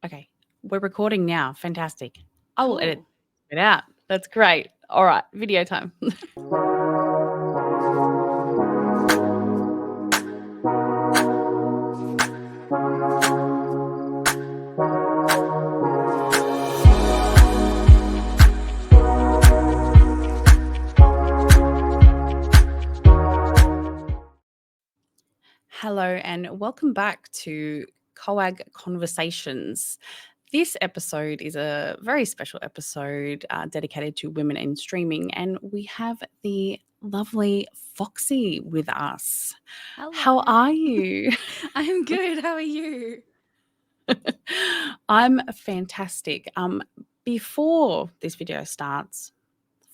Okay, we're recording now. Fantastic. I will edit Cool. it out. That's great. All right, video time. Hello, and welcome back to COAGG Conversations. This episode is a very special episode dedicated to women in streaming, and we have the lovely Foxie with us. How Hello. are you? I'm good. How are you? I'm fantastic. Before this video starts,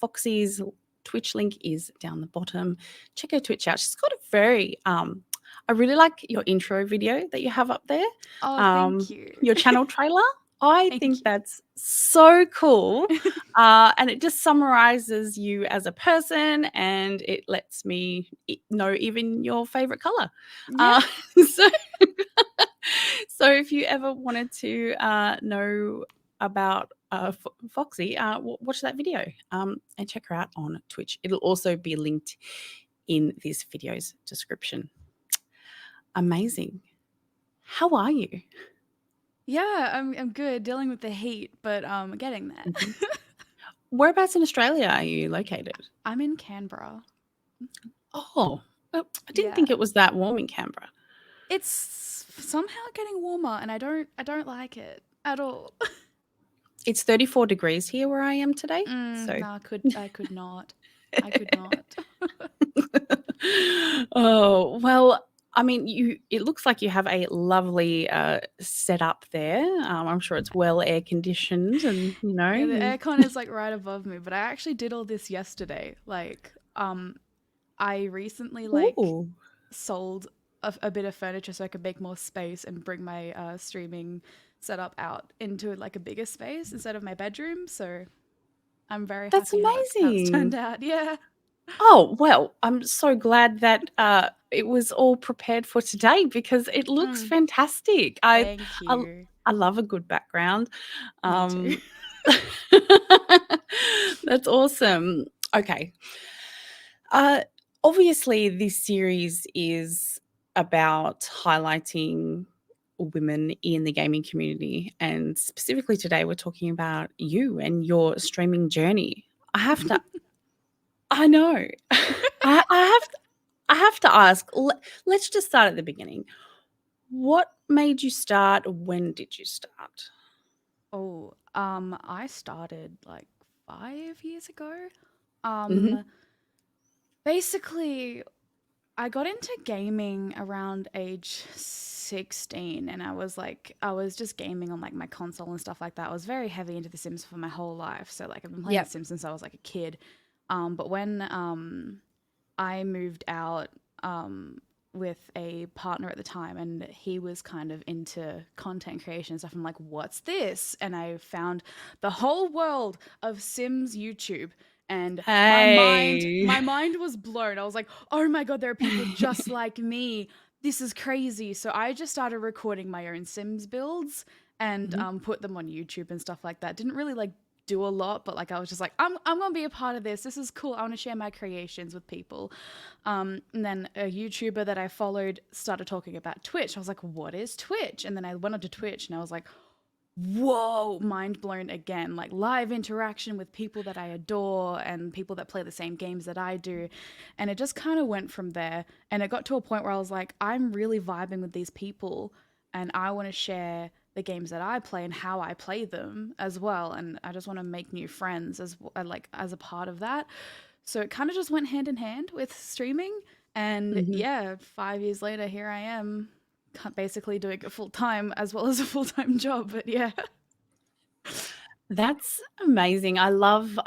Foxie's Twitch link is down the bottom. Check her Twitch out. She's got a very I really like your intro video that you have up there. Oh, thank you. Your channel trailer. I Thank think you. that's so cool. And it just summarizes you as a person, and it lets me know even your favorite color. Yeah. So so if you ever wanted to know about Foxie, watch that video and check her out on Twitch. It'll also be linked in this video's description. Amazing. How are you? Yeah, I'm good dealing with the heat, but getting there. Mhm. Whereabouts in Australia are you located? I'm in Canberra. Oh, well, I didn't Yeah. think it was that warm in Canberra. It's somehow getting warmer and I don't like it at all. It's 34 degrees here where I am today. So No, I could not. I could not. oh, well, I mean, it looks like you have a lovely setup there. I'm sure it's well air conditioned and, Yeah, the you aircon is like right above me, but I actually did all this yesterday. I recently Ooh, sold a bit of furniture so I could make more space and bring my streaming setup out into like a bigger space instead of my bedroom. So I'm very that's happy how it's turned amazing. out. Yeah. Oh, well, I'm so glad that it was all prepared for today because it looks Mm, fantastic. thank I, you. I love a good background. Me too. Um, that's awesome. Okay. Uh, obviously, this series is about highlighting women in the gaming community. And specifically today, we're talking about you and your streaming journey. I know. I have to ask, let's just start at the beginning. What made you start? When did you start? Oh, I started like 5 years ago. Mhm. Um, basically, I got into gaming around age 16 and I was just gaming on like my console and stuff like that. I was very heavy into The Sims for my whole life. So like I've been playing The Yep. Sims since I was like a kid. But when I moved out with a partner at the time and he was kind of into content creation and stuff, I'm like, what's this? And I found the whole world of Sims YouTube and Hey. my mind was blown. I was like, oh my god, there are people just like me. This is crazy. So I just started recording my own Sims builds and Mhm. put them on YouTube and stuff like that. Didn't really like do a lot, but like I was just like, I'm gonna be a part of this. This is cool. I want to share my creations with people. And then a YouTuber that I followed started talking about Twitch. I was like, what is Twitch? And then I went onto Twitch and I was like, whoa, mind blown again. Like live interaction with people that I adore and people that play the same games that I do. And it just kind of went from there. And it got to a point where I was like, I'm really vibing with these people and I want to share the games that I play and how I play them as well. And I just want to make new friends as a part of that. So it kind of just went hand in hand with streaming. And Mhm. yeah, 5 years later, here I am basically doing it full time as well as a full time job. But yeah. That's amazing. I love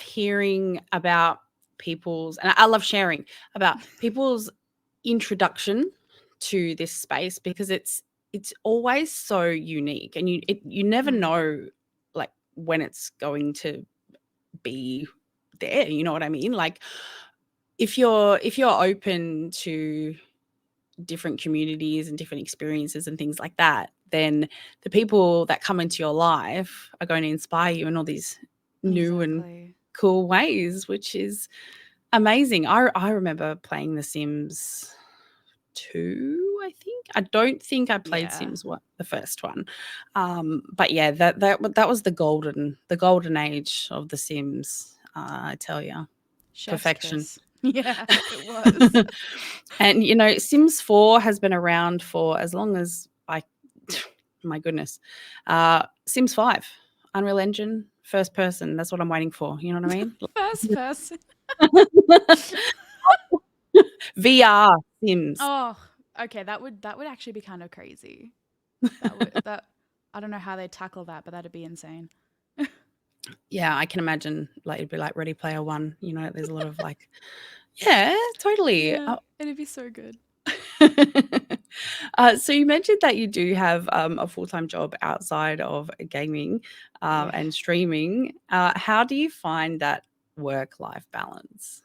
hearing about people's, and I love sharing about people's introduction to this space because it's always so unique, and you never Mm, know like when it's going to be there. You know what I mean? Like if you're open to different communities and different experiences and things like that, then the people that come into your life are going to inspire you in all these new and Exactly. cool ways, which is amazing. I remember playing The Sims 2, I think. I don't think I played Yeah. Sims what the first one. But yeah, that was the golden age of The Sims, I tell you. Chef's Perfection. kiss. Yeah, it was. And Sims 4 has been around for as long as I my goodness. Sims 5, Unreal Engine, first person. That's what I'm waiting for. You know what I mean? First person. VR Sims. Oh, okay. That would actually be kind of crazy. That I don't know how they tackle that, but that'd be insane. Yeah, I can imagine like it'd be like Ready Player One. There's a lot of like, yeah, totally. Yeah, it'd be so good. So you mentioned that you do have a full-time job outside of gaming Yeah. and streaming. How do you find that work-life balance?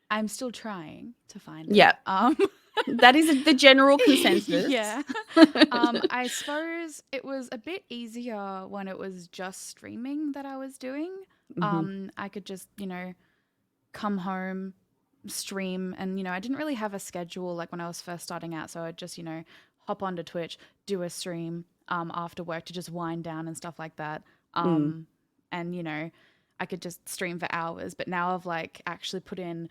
I'm still trying to find Yeah, it. that is the general consensus. Yeah. I suppose it was a bit easier when it was just streaming that I was doing. Hmm. I could just, come home, stream, and I didn't really have a schedule like when I was first starting out, so I'd just, hop onto Twitch, do a stream after work to just wind down and stuff like that. Mm. And I could just stream for hours, but now I've like actually put in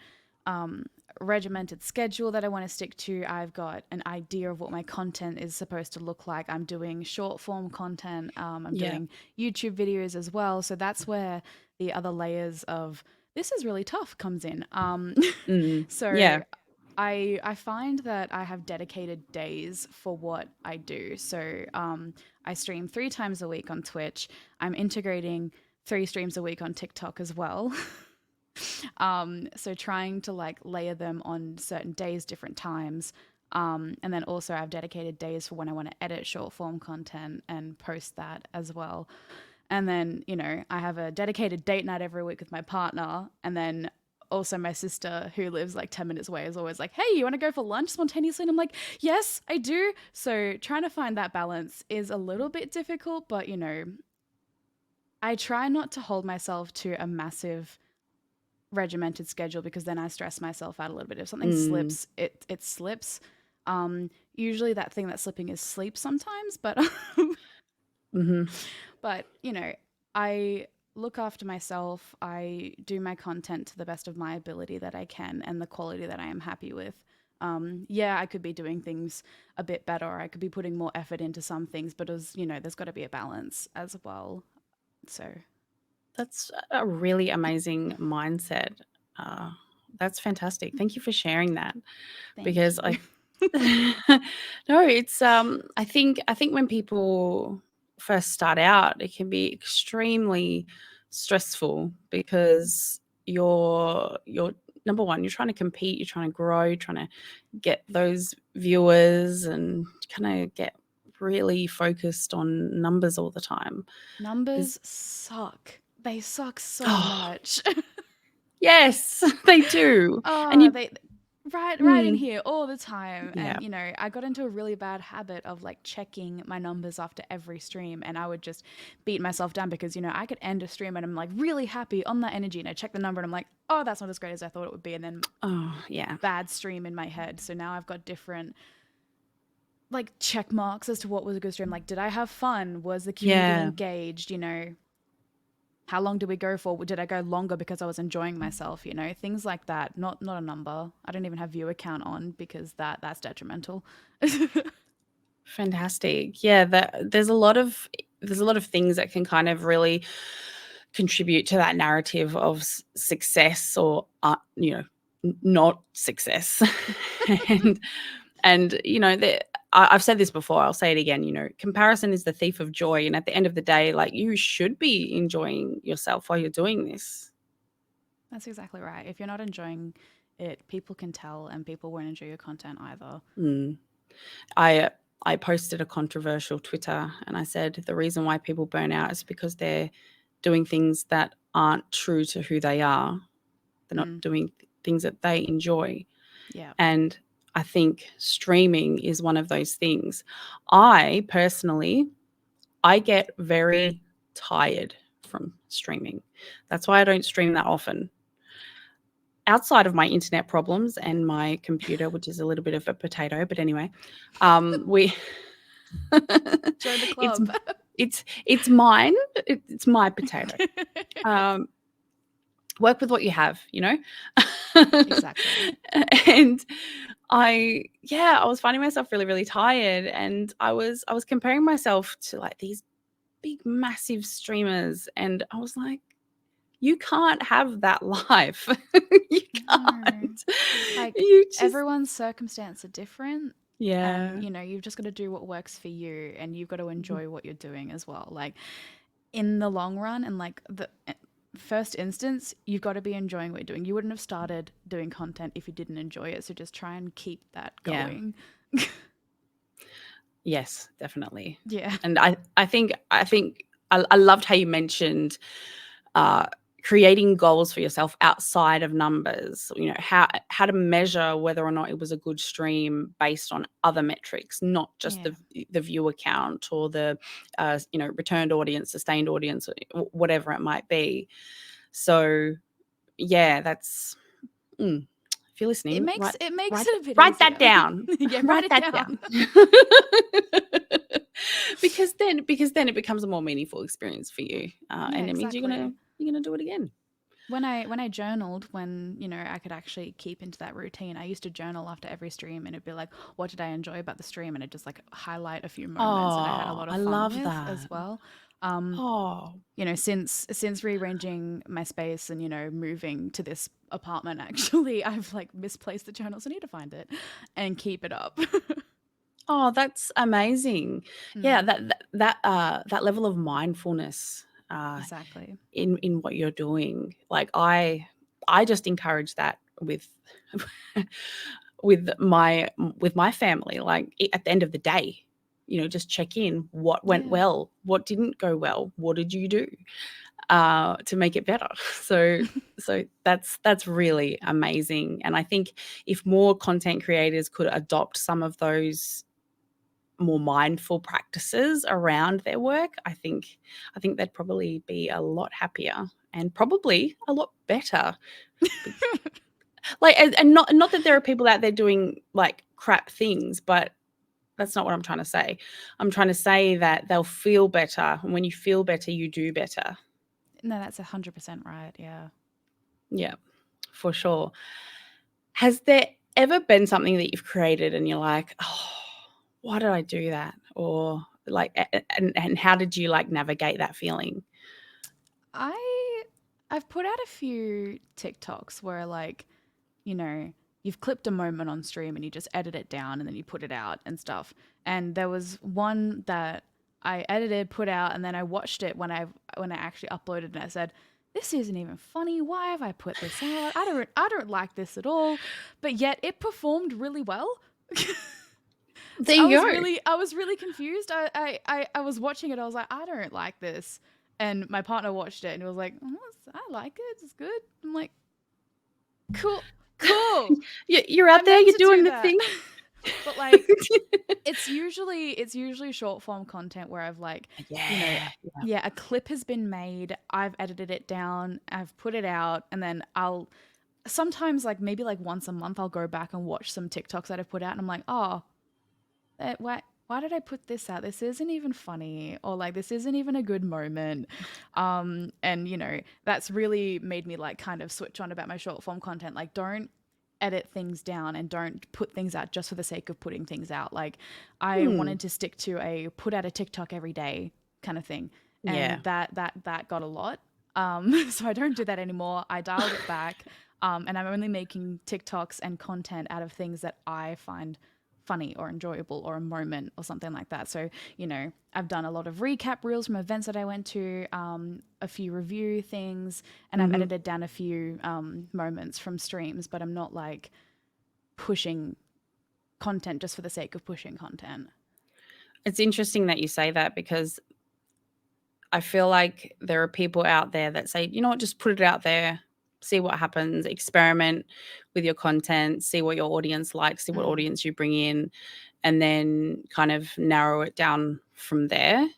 regimented schedule that I want to stick to. I've got an idea of what my content is supposed to look like. I'm doing short form content. I'm Yeah. doing YouTube videos as well. So that's where the other layers of this is really tough comes in. Mm. So Yeah. I find that I have dedicated days for what I do. So I stream 3 times a week on Twitch. I'm integrating 3 streams a week on TikTok as well. So trying to like layer them on certain days, different times. And then also I have dedicated days for when I want to edit short form content and post that as well. And then, I have a dedicated date night every week with my partner. And then also my sister, who lives like 10 minutes away, is always like, hey, you want to go for lunch spontaneously? And I'm like, yes, I do. So trying to find that balance is a little bit difficult, but, I try not to hold myself to a massive regimented schedule because then I stress myself out a little bit. If something Mm. slips, it slips. Usually that thing that's slipping is sleep sometimes, but Hmm. but I look after myself. I do my content to the best of my ability that I can and the quality that I am happy with. Yeah, I could be doing things a bit better. Or I could be putting more effort into some things, but as there's got to be a balance as well. So That's a really amazing mindset. Uh, that's fantastic. Thank you for sharing that. thank Because you. no, it's I think when people first start out, it can be extremely stressful because you're number one, you're trying to compete, you're trying to grow, you're trying to get those viewers and kind of get really focused on numbers all the time. There's Numbers suck. They suck so oh much. yes, they do. And Oh, you they right in mm, here all the time. yeah. And I got into a really bad habit of like checking my numbers after every stream, and I would just beat myself down because I could end a stream and I'm like really happy on that energy, and I check the number and I'm like, oh, that's not as great as I thought it would be, and then Oh yeah. bad stream in my head. So now I've got different like check marks as to what was a good stream. Like, did I have fun? Was the community Yeah. engaged? How long did we go for? Did I go longer because I was enjoying myself? Things like that. Not a number. I don't even have viewer count on because that's detrimental. Fantastic. Yeah, there's a lot of things that can kind of really contribute to that narrative of success or not success. and I've said this before, I'll say it again, comparison is the thief of joy, and at the end of the day, like, you should be enjoying yourself while you're doing this. That's exactly right. If you're not enjoying it, people can tell, and people won't enjoy your content either. Mm. I posted a controversial Twitter and I said the reason why people burn out is because they're doing things that aren't true to who they are. They're not Mm, doing things that they enjoy. yeah. And I think streaming is one of those things. I personally, I get very tired from streaming. That's why I don't stream that often. Outside of my internet problems and my computer, which is a little bit of a potato, but anyway, we Join the it's club. it's mine. It's my potato. Work with what you have, you know. Exactly. And I was finding myself really, really tired, and I was comparing myself to like these big, massive streamers, and I was like, you can't have that life. You No. can't. Like, You just everyone's circumstance are different. And yeah. you've just got to do what works for you, and you've got to enjoy what you're doing as well. Like, in the long run, and like the first instance, you've got to be enjoying what you're doing. You wouldn't have started doing content if you didn't enjoy it. So just try and keep that Yeah. going. Yes, definitely. Yeah. And I loved how you mentioned uh, creating goals for yourself outside of numbers. You know, how to measure whether or not it was a good stream based on other metrics, not just Yeah. the viewer count or the returned audience, sustained audience, whatever it might be. So yeah, that's. If you're listening, It makes write it a bit write that easier. down. Yeah, write Write it that down. down. Because then it becomes a more meaningful experience for you, Yeah, and it means exactly. you're gonna do it again. When I journaled, when I could actually keep into that routine, I used to journal after every stream, and it'd be like, what did I enjoy about the stream, and it'd just like highlight a few moments that I had a Oh, lot of I fun love with as that. well. Oh, Since rearranging my space and moving to this apartment, actually, I've like misplaced the journal, so I need to find it and keep it up. oh, that's amazing. Yeah, Mm, that level of mindfulness exactly. in what you're doing. Like I just encourage that with with my family. Like at the end of the day, just check in. What went Yeah. well? What didn't go well? What did you do to make it better? So that's really amazing. And I think if more content creators could adopt some of those more mindful practices around their work, I think they'd probably be a lot happier and probably a lot better. Like, and not that there are people out there doing like crap things, but that's not what I'm trying to say. I'm trying to say that they'll feel better, and when you feel better, you do better. No, that's 100% right. Yeah. Yeah, for sure. Has there ever been something that you've created and you're like, oh, why did I do that? Or like, and how did you like navigate that feeling? I I've put out a few TikToks where like, you know, you've clipped a moment on stream and you just edit it down and then you put it out and stuff. And there was one that I edited, put out, and then I watched it when I actually uploaded and I said, this isn't even funny. Why have I put this out? I don't like this at all. But yet it performed really well. So There you go. I was really confused. I was watching it. I was like, I don't like this. And my partner watched it and he was like, oh, I like it. It's good. I'm like, cool, cool. You're I out there, meant you're to doing do the that. thing. But like, it's usually short form content where I've like, Yeah. yeah, a clip has been made. I've edited it down. I've put it out, and then I'll sometimes like maybe like once a month I'll go back and watch some TikToks that I've put out, and I'm like, oh, why did I put this out? This isn't even funny, or like this isn't even a good moment. And that's really made me like kind of switch on about my short form content. Like, don't edit things down and don't put things out just for the sake of putting things out. Like, I Hmm. wanted to stick to a put out a TikTok every day kind of thing, Yeah. and that got a lot. So I don't do that anymore. I dialed it back, and I'm only making TikToks and content out of things that I find funny or enjoyable or a moment or something like that. So, I've done a lot of recap reels from events that I went to, a few review things, and I've Hmm. edited down a few moments from streams, but I'm not like pushing content just for the sake of pushing content. It's interesting that you say that because I feel like there are people out there that say, you know what, just put it out there. see what happens, experiment with your content, see what your audience likes, see what audience you bring in, and then kind of narrow it down from there.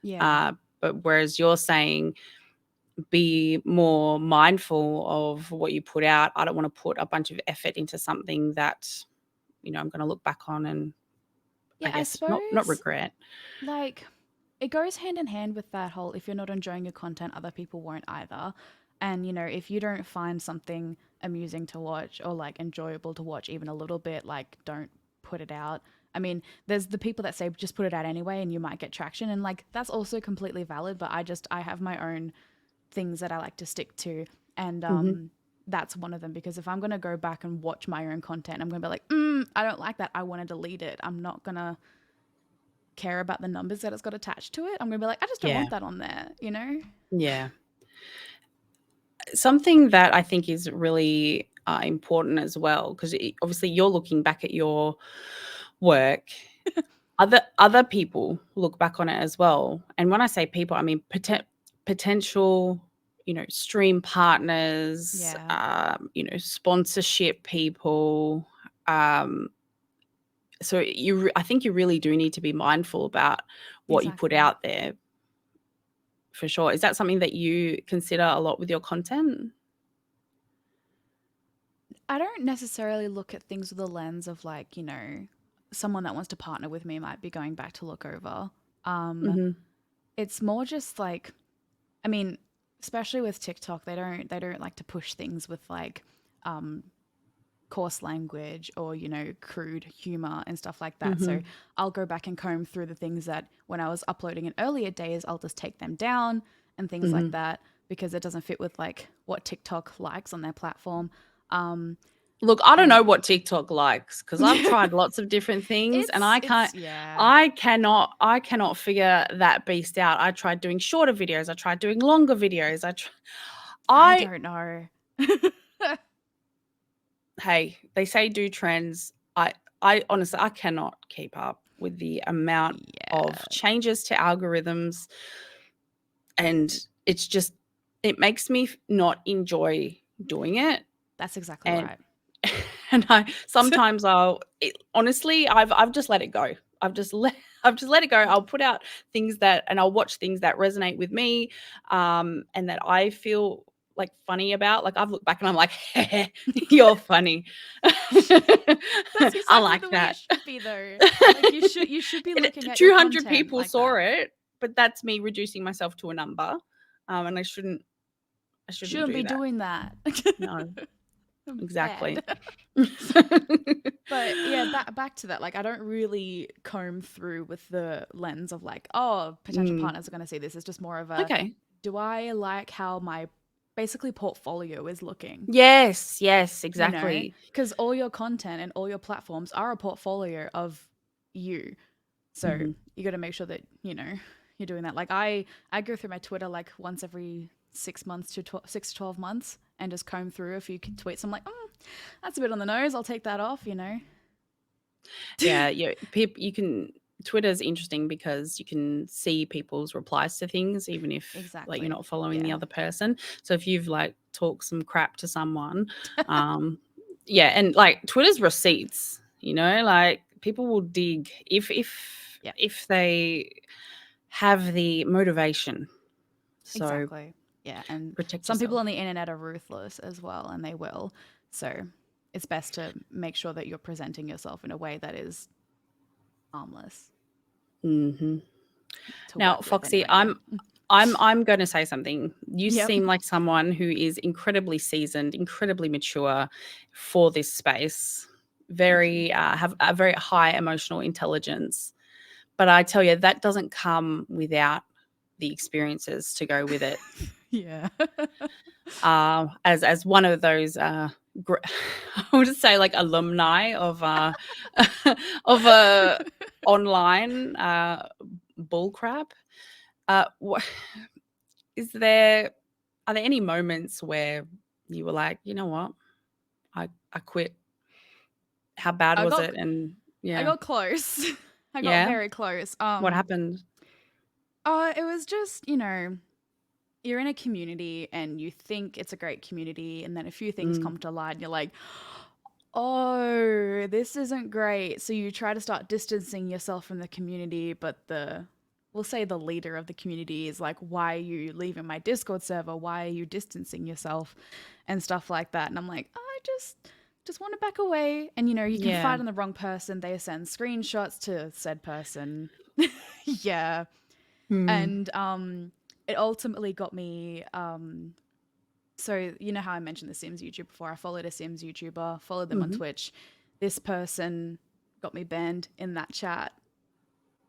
Yeah. But whereas you're saying be more mindful of what you put out. I don't want to put a bunch of effort into something that, I'm going to look back on and Yeah, I I guess not suppose regret. like it goes hand in hand with that whole if you're not enjoying your content, other people won't either. And if you don't find something amusing to watch or like enjoyable to watch even a little bit, like don't put it out. I mean, there's the people that say just put it out anyway and you might get traction and like that's also completely valid, but I have my own things that I like to stick to and Mm-hmm. that's one of them because if I'm going to go back and watch my own content, I'm going to be like, I don't like that. I want to delete it. I'm not going to care about the numbers that it's got attached to it. I'm going to be like, I just don't Yeah. want that on there, you know? Yeah. Something that I think is really important as well, because obviously you're looking back at your work. Other people look back on it as well. And when I say people, I mean potential, stream partners, Yeah, sponsorship people. So I think you really do need to be mindful about what you put exactly. out there, for sure. Is that something that you consider a lot with your content? I don't necessarily look at things with a lens of like, someone that wants to partner with me might be going back to look over. Um, Mm-hmm. it's more just like, I mean, especially with TikTok, they don't like to push things with like um coarse language or crude humor and stuff like that, so Mm-hmm. I'll go back and comb through the things that when I was uploading in earlier days I'll just take them down and things like Mm-hmm. that because it doesn't fit with like what TikTok likes on their platform. um Look, I don't and know what TikTok likes because I've tried lots of different things and it's yeah, I cannot figure that beast out. I tried doing shorter videos. I tried doing longer videos. I I don't know. hey, they say do trends. I honestly I cannot keep up with the amount Yeah, of changes to algorithms, and it makes me not enjoy doing it. that's exactly And right. and honestly, I've just let it go. I've just let I've just let it go. I'll put out and I'll watch things that resonate with me, and that I feel like funny about. Like I've looked back and I'm like, you're funny. That's I exactly like the way it that. should be though. Like you should be looking at your 200 content people like saw that. it, but that's me reducing myself to a number, and I shouldn't Shouldn't do be that. doing that. No, exactly. Bad. But yeah, back to that. Like, I don't really comb through with the lens of like, oh, potential Mm, partners are going to see this. It's just more of a, okay. do I like how my basically portfolio is looking? Yes, yes, exactly. Because all your content and all your platforms are a portfolio of you. So Mhm. you got to make sure that you're doing that. Like I go through my Twitter like once every 6 months to 6 to 12 months and just comb through a few tweets. I'm like, that's a bit on the nose. I'll take that off. Yeah, you can Twitter's interesting because you can see people's replies to things even if, like, you're Exactly. not following the Yeah. other person. So if you've, like, talked some crap to someone, um yeah, and, like, Twitter's receipts, like, people will dig Yeah. if they have the motivation. So Exactly. Yeah. And protect some people yourself. on the internet are ruthless as well, and they will. So it's best to make sure that you're presenting yourself in a way that is harmless Mhm. to Now, work with Foxy, anyway. Yeah. I'm going to say something. You Yep. seem like someone who is incredibly seasoned, incredibly mature for this space. Thank you. Have a very high emotional intelligence. But I tell you, that doesn't come without the experiences to go with it. Yeah. As one of those, I would just say like alumni of of a online bullcrap. What is there? Are there any moments where you were like, you know what, I quit? How bad I was got it? And I yeah, got close. I got yeah. very close. What happened? It was just, you're in a community and you think it's a great community, and then a few things Mm. come to light and you're like, oh, this isn't great. So you try to start distancing yourself from the community, but we'll say the leader of the community is like, why are you leaving my Discord server? Why are you distancing yourself? And stuff like that. And I'm like, I just want to back away. And you can Yeah. fight on the wrong person. They send screenshots to said person. Yeah. Mm. And it ultimately got me so you know how I mentioned the Sims YouTube before? I followed a Sims YouTuber, followed them on Mhm. Twitch. This person got me banned in that chat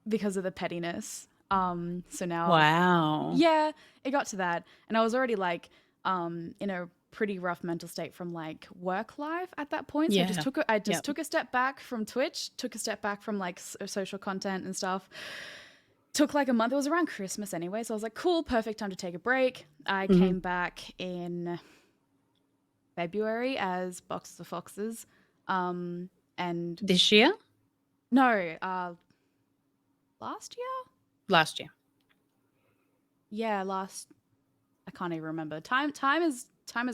because of the pettiness. So now, Wow. yeah, it got to that, and I was already like, in a pretty rough mental state from like work life at that point. So Yeah. I just Yep. took a step back from Twitch, took a step back from like social content and stuff. Took like a month. It was around Christmas anyway, so I was like, cool, perfect time to take a break. I Mhm. came back in February as Boxes of Foxes. And This year? no, last year? Last year. Yeah, last. I can't even remember. Time is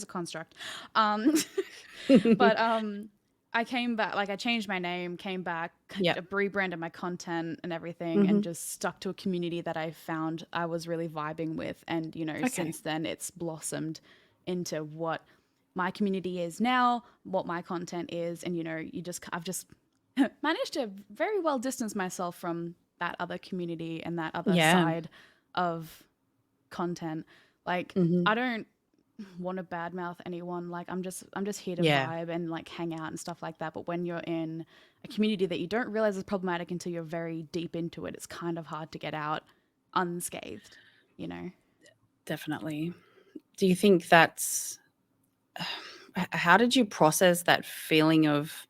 a construct. Um, but I came back. Like I changed my name, came back, Yep. rebranded my content and everything, and Mhm. just stuck to a community that I found I was really vibing with. And Okay. since then it's blossomed into what my community is now, what my content is, and I've just managed to very well distance myself from that other community and that other Yeah. side of content. Like Mhm. I don't want to badmouth anyone. Like I'm just here to Yeah. vibe and like hang out and stuff like that. But when you're in a community that you don't realize is problematic until you're very deep into it, it's kind of hard to get out unscathed, you know? Definitely. Do you think that's how did you process that feeling of,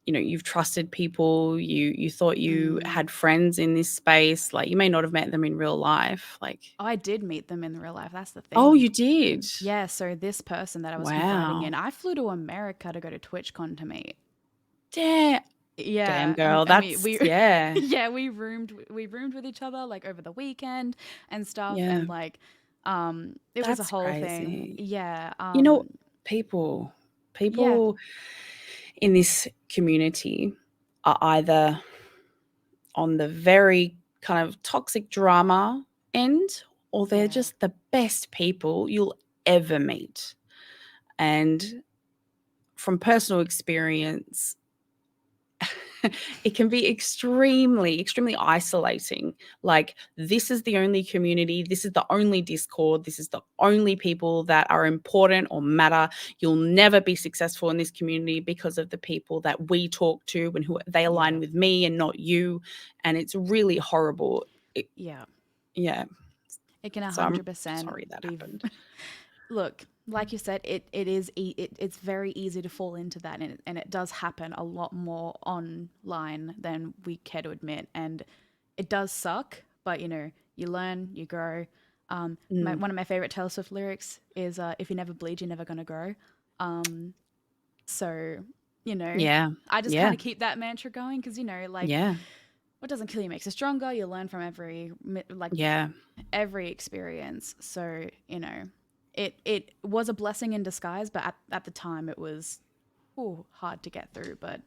you've trusted people, you thought you Mm. had friends in this space, like you may not have met them in real life, like Oh, I did meet them in real life. That's the oh, thing. you did? Yeah, so this person that I was confiding Wow. in, I flew to America to go to TwitchCon to meet. Damn, damn Yeah, girl, and we that's we yeah. yeah, we roomed with each other like over the weekend and stuff, Yeah, and like it was a that's whole thing. crazy. Yeah. You know, people Yeah. people in this community are either on the very kind of toxic drama end, or they're Yeah. just the best people you'll ever meet. And from personal experience, it can be extremely, extremely isolating. Like, this is the only community, this is the only Discord, this is the only people that are important or matter. You'll never be successful in this community because of the people that we talk to and who they align Yeah. with me and not you. And it's really horrible. Yeah. Yeah. It can So I'm 100% sorry that be. happened. Look, like you said, it's very easy to fall into that, and it does happen a lot more online than we care to admit, and it does suck. But you learn, you grow. Mm. One of my favorite Taylor Swift lyrics is, "If you never bleed, you're never gonna grow." Um, so you know, Yeah. I just kind Yeah. of keep that mantra going because like Yeah. what doesn't kill you makes you stronger. You learn from Yeah. every experience. So it was a blessing in disguise, but at the time it was hard to get through. But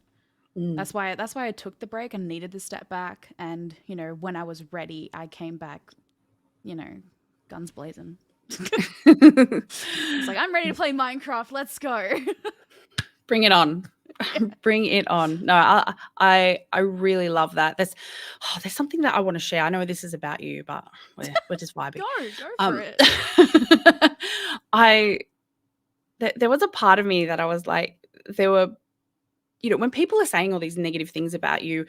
Mm. that's why I took the break and needed to step back. And when I was ready, I came back. You know, guns blazing. It's like I'm ready to play Minecraft. Let's go. Bring it on. Yeah. Bring it on. No, I really love that. There's something that I want to share. I know this is about you, but we're just vibing. Go for Um, it. I there was a part of me that I was like, there were, when people are saying all these negative things about you,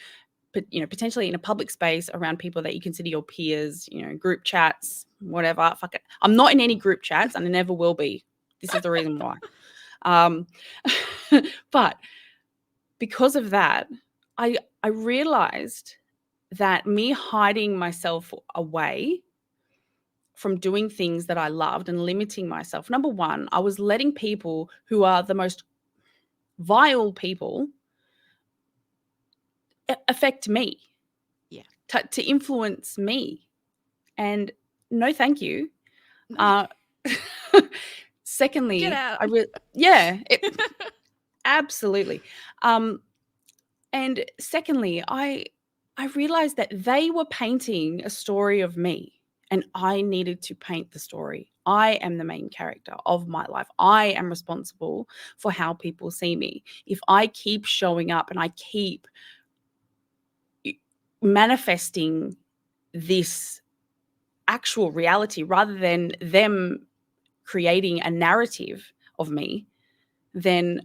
but potentially in a public space around people that you consider your peers, group chats, whatever. Fuck it. I'm not in any group chats, and I never will be. This is the reason why. Um, but because of that, I realized that me hiding myself away from doing things that I loved and limiting myself. Number one, I was letting people who are the most vile people affect me, Yeah. to influence me. And no, thank you. Uh, Get secondly, out. yeah, absolutely. Um, and secondly, I realized that they were painting a story of me, and I needed to paint the story. I am the main character of my life. I am responsible for how people see me. If I keep showing up and I keep manifesting this actual reality rather than them creating a narrative of me, then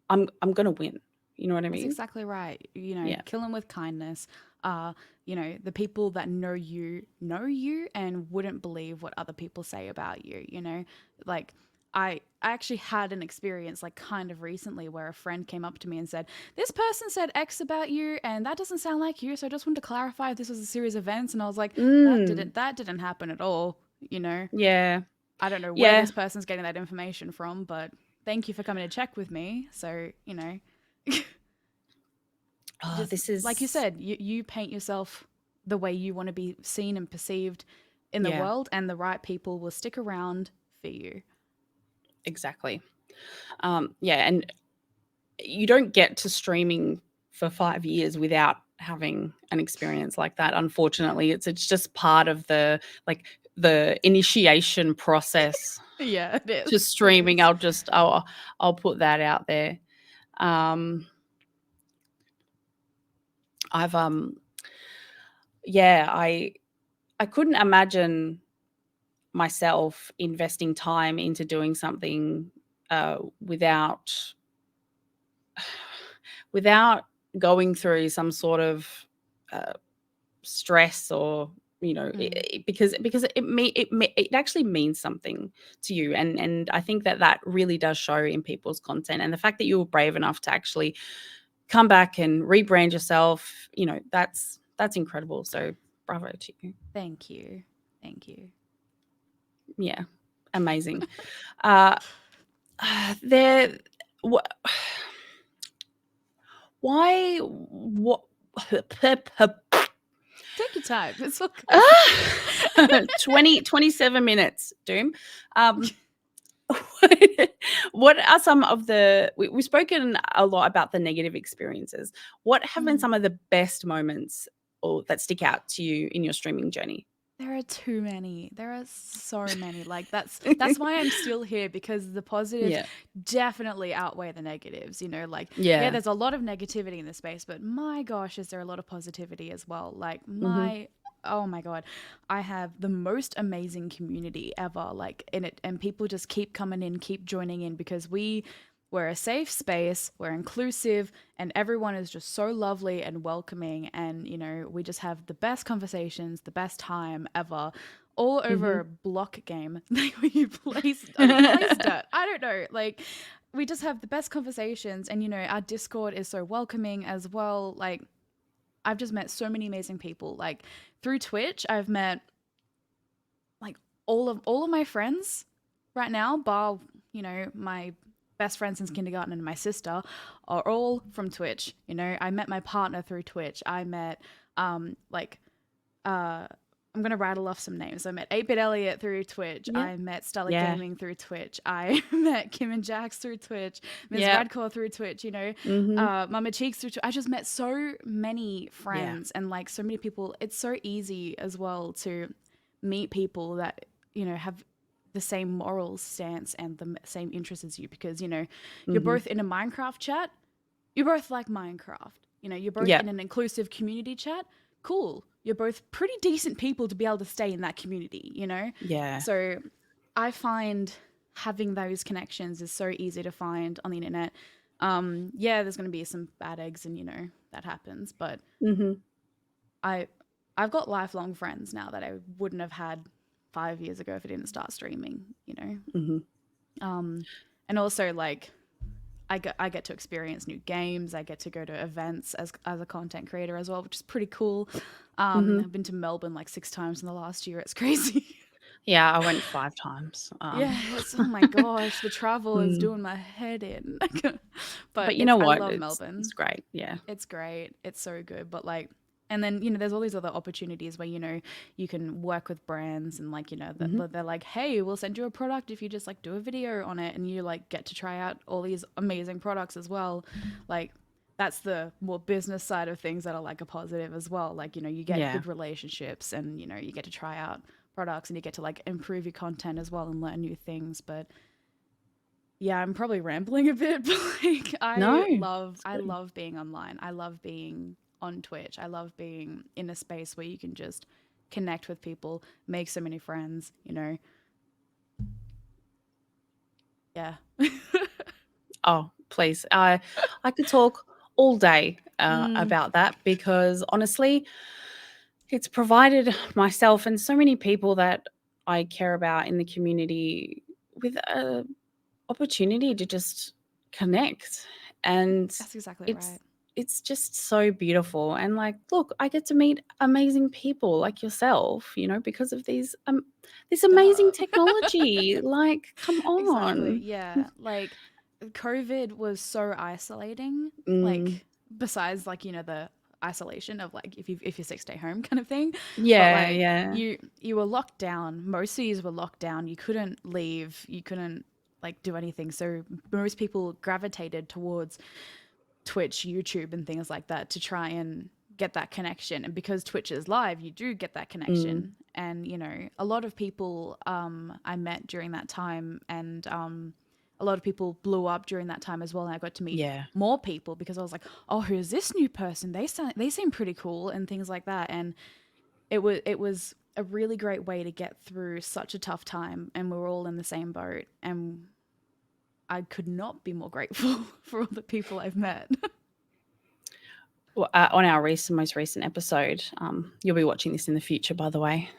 I'm gonna win. You know what I That's mean? exactly right. Yeah. Kill them with kindness. The people that know you and wouldn't believe what other people say about you. Like I actually had an experience like kind of recently where a friend came up to me and said, "This person said X about you and that doesn't sound like you, so I just wanted to clarify if this was a series of events." And I was like, Mm. that didn't happen at all, you know. Yeah. I don't know where Yeah. this person's getting that information from, but thank you for coming to check with me. So. Oh, Just this like you is said, you paint yourself the way you want to be seen and perceived in the yeah, world, and the right people will stick around for you. exactly. Yeah, and you don't get to streaming for 5 years without having an experience like that. Unfortunately, it's just part of like, the initiation process Yeah, it to is. It streaming. is. I'll put that out there. Um, I've yeah, I couldn't imagine myself investing time into doing something without without going through some sort of uh, stress or Mm. because it actually means something to you, and I think that really does show in people's content, and the fact that you were brave enough to actually come back and rebrand yourself, that's incredible. So bravo to you. Thank you. Thank you. Yeah, amazing. uh there what why what Take your time. It's all good. ah, 27 minutes, Doom. um what are some of we've spoken a lot about the negative experiences. What have been Mm. some of the best moments or that stick out to you in your streaming journey? There are too many. There are so many. Like that's why I'm still here, because the positives Yeah. definitely outweigh the negatives. Like yeah, Yeah. there's a lot of negativity in the space, but my gosh, is there a lot of positivity as well? Like Mhm. oh my god, I have the most amazing community ever. Like in it, and people just keep coming in, keep joining in, because we're a safe space, we're inclusive, and everyone is just so lovely and welcoming. And, we just have the best conversations, the best time ever, all over Mhm. a block game. You place dirt. I don't know. Like, we just have the best conversations. And, our Discord is so welcoming as well. Like, I've just met so many amazing people. Like, through Twitch, I've met like all of my friends right now, bar my best friend since kindergarten and my sister, are all from Twitch. I met my partner through Twitch. I met like uh I'm gonna rattle off some names. I met 8-Bit Elliot through Twitch. Yeah. I met Stella Yeah. Gaming through Twitch. I met Kim and Jax through Twitch. Ms. Yeah. Radcore through Twitch. Mhm. Mama Cheeks through Twitch. I just met so many Yeah. friends and like so many people. It's so easy as well to meet people that have the same moral stance and the same interests as you, because you're Mhm. both in a Minecraft chat, you both like Minecraft. You're both Yeah. in an inclusive community chat. Cool. You're both pretty decent people to be able to stay in that community. Yeah. So I find having those connections is so easy to find on the internet. Yeah, there's going to be some bad eggs, and that happens, but Mhm. I I've got lifelong friends now that I wouldn't have had 5 years ago if I didn't start streaming. Mhm. Um, and also like I get to experience new games. I get to go to events as a content creator as well, which is pretty cool. Mhm. I've been to Melbourne like 6 times in the last year. It's crazy. Yeah, I went 5 times. Yeah, it's oh my gosh, the travel is Mm. doing my head in. But But you know I what? love It's Melbourne. great. Yeah. It's great. It's so good. But like, And then, there's all these other opportunities where, you can work with brands and like, Mhm. they're like, hey, we'll send you a product if you just like do a video on it, and you like get to try out all these amazing products as well. Like, that's the more business side of things that are like a positive as well. Like, you get Yeah. good relationships, and, you get to try out products, and you get to like improve your content as well and learn new things. But yeah, I'm probably rambling a bit, but like No, it's I good. love being online. I love being on Twitch. I love being in a space where you can just connect with people, make so many friends, Yeah. Oh, please. I could talk all day Mm, about that because honestly, it's provided myself and so many people that I care about in the community with a opportunity to just connect, and that's exactly it's right. it's just so beautiful. And like, look, I get to meet amazing people like yourself, because of this amazing Duh. technology. Like, come Exactly. on. Yeah. Like COVID was so isolating. Mm, Like besides like, the isolation of like if you sick stay home kind of thing. But yeah, like yeah. you were locked down. Most cities were locked down. You couldn't leave. You couldn't like do anything. So most people gravitated towards Twitch, YouTube, and things like that to try and get that connection. And because Twitch is live, you do get that Mm, connection. And a lot of people I met during that time, and a lot of people blew up during that time as well. And I got to meet yeah. more people because I was like, oh, who's this new person? They seem pretty cool and things like that. And it was a really great way to get through such a tough time, and we were all in the same boat. And I could not be more grateful for all the people I've met. Well, on our most recent episode, you'll be watching this in the future, by the way.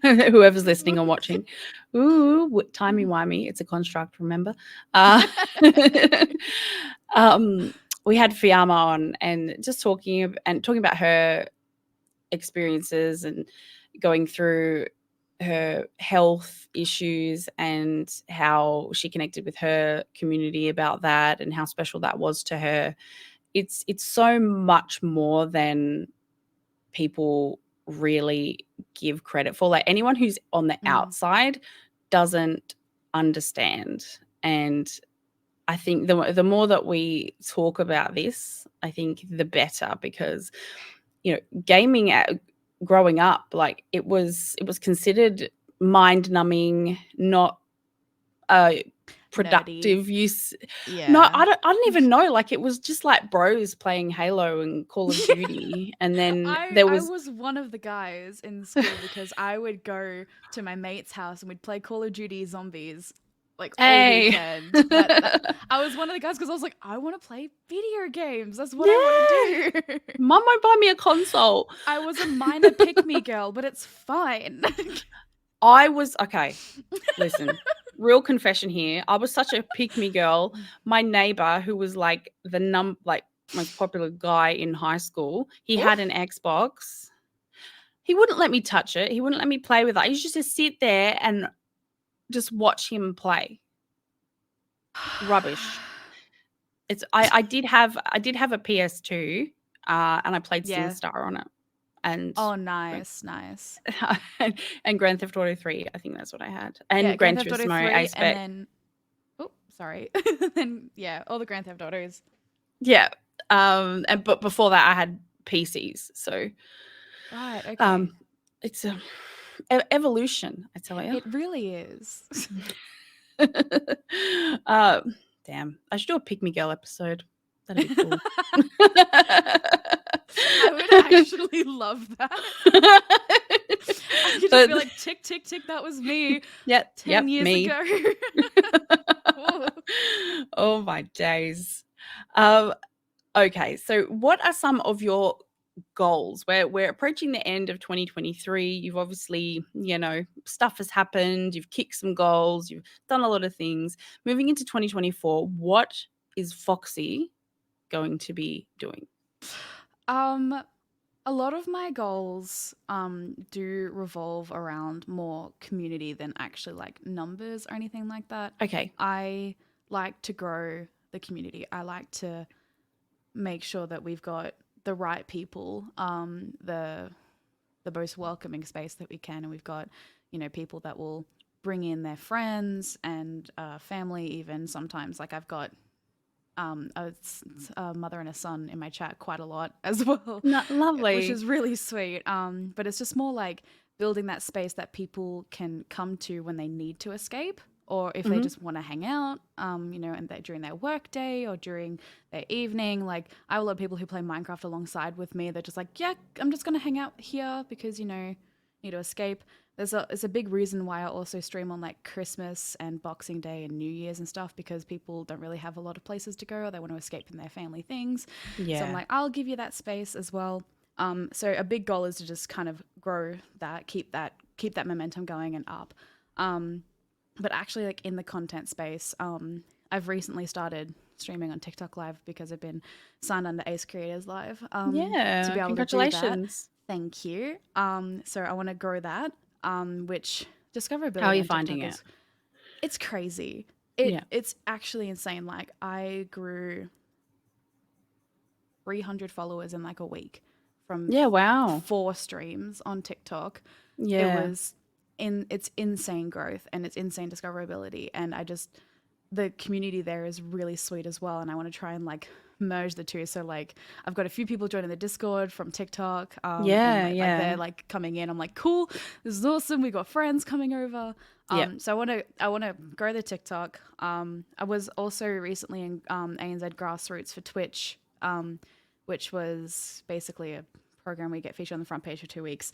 Whoever's listening or watching, ooh, timey wimey, it's a construct. Remember, uh, um, we had Fiamma on and just talking about her experiences and going through her health issues and how she connected with her community about that and how special that was to her. It's so much more than people really give credit for. Like, anyone who's on the Mm. outside doesn't understand. And I think the more that we talk about this, I think the better, because gaming growing up, like, it was considered mind numbing, not Nerdy. productive use. No, Yeah. I don't even know, like, it was just like bros playing Halo and Call of Duty, and then there I was was one of the guys in school because I would go to my mate's house and we'd play Call of Duty Zombies like all hey. weekend. That I was one of the guys because I was like, I want to play video games. That's what I want Yeah, to do. mum won't buy me a console. I was a minor pick me girl, but it's fine. I was okay, listen, real confession here, I was such a pick me girl. My neighbor, who was like like most popular guy in high school, he had an Oof. Xbox. He wouldn't let me touch it. He wouldn't let me play with it. I used to just sit there and just watch him play. Rubbish. I did have a PS2, and I played Yeah. SingStar on it, and Oh, nice, nice. and Grand Theft Auto 3. I think that's what I had, Yeah, and Grand Gran Theft Auto Turismo 3 Ace and Spec. then oh, sorry. Then yeah, all the Grand Theft Autos. Yeah, but before that, I had PCs. So, Right, okay. um, it's a evolution, I tell you. It really is. uh, damn, I should do a pick me girl episode. That'd be cool. I would actually love that. I could just But be like, tick, tick, tick, that was me yep, 10 yep, years me. ago. Whoa. Oh my days. Um, okay, so what are some of your goals? We're approaching the end of 2023. You've obviously, stuff has happened. You've kicked some goals. You've done a lot of things. Moving into 2024, what is Foxy going to be doing? Um, a lot of my goals do revolve around more community than actually like numbers or anything like that. Okay. I like to grow the community. I like to make sure that we've got the right people, the most welcoming space that we can, and we've got, you know, people that will bring in their friends and family even sometimes. Like I've got a mother and a son in my chat quite a lot as well, which Lovely. is really sweet. But it's just more like building that space that people can come to when they need to escape, or if they Hmm. just want to hang out, you know, and during their work day or during their evening. Like I have a lot of people who play Minecraft alongside with me. They're just like, yeah, I'm just gonna hang out here because, you know, need to escape. It's a big reason why I also stream on like Christmas and Boxing Day and New Year's and stuff, because people don't really have a lot of places to go, or they want to escape from their family things. So I'm Yeah. like, I'll give you that space as well. So a big goal is to just kind of grow that, keep that momentum going and up. Um, but actually, like in the content space, I've recently started streaming on TikTok Live because I've been signed under Ace Creators Live, to Yeah. be able to do that. Congratulations. Thank you. So I want to grow that, which How are discoverability you on finding TikTok it? is, it's crazy. Yeah. It's actually insane. Like I grew 300 followers in like a week from Yeah. Wow. 4 streams on TikTok. It Yeah. was it's insane growth and it's insane discoverability, and I just, the community there is really sweet as well, and I want to try and like merge the two. So like I've got a few people joining the Discord from TikTok, and Yeah. like they're Yeah. like coming in. I'm like, cool, this is awesome. We got friends coming over. Yeah. So I want to grow the TikTok. I was also recently in ANZ Grassroots for Twitch, which was basically a program we get featured on the front page for 2 weeks,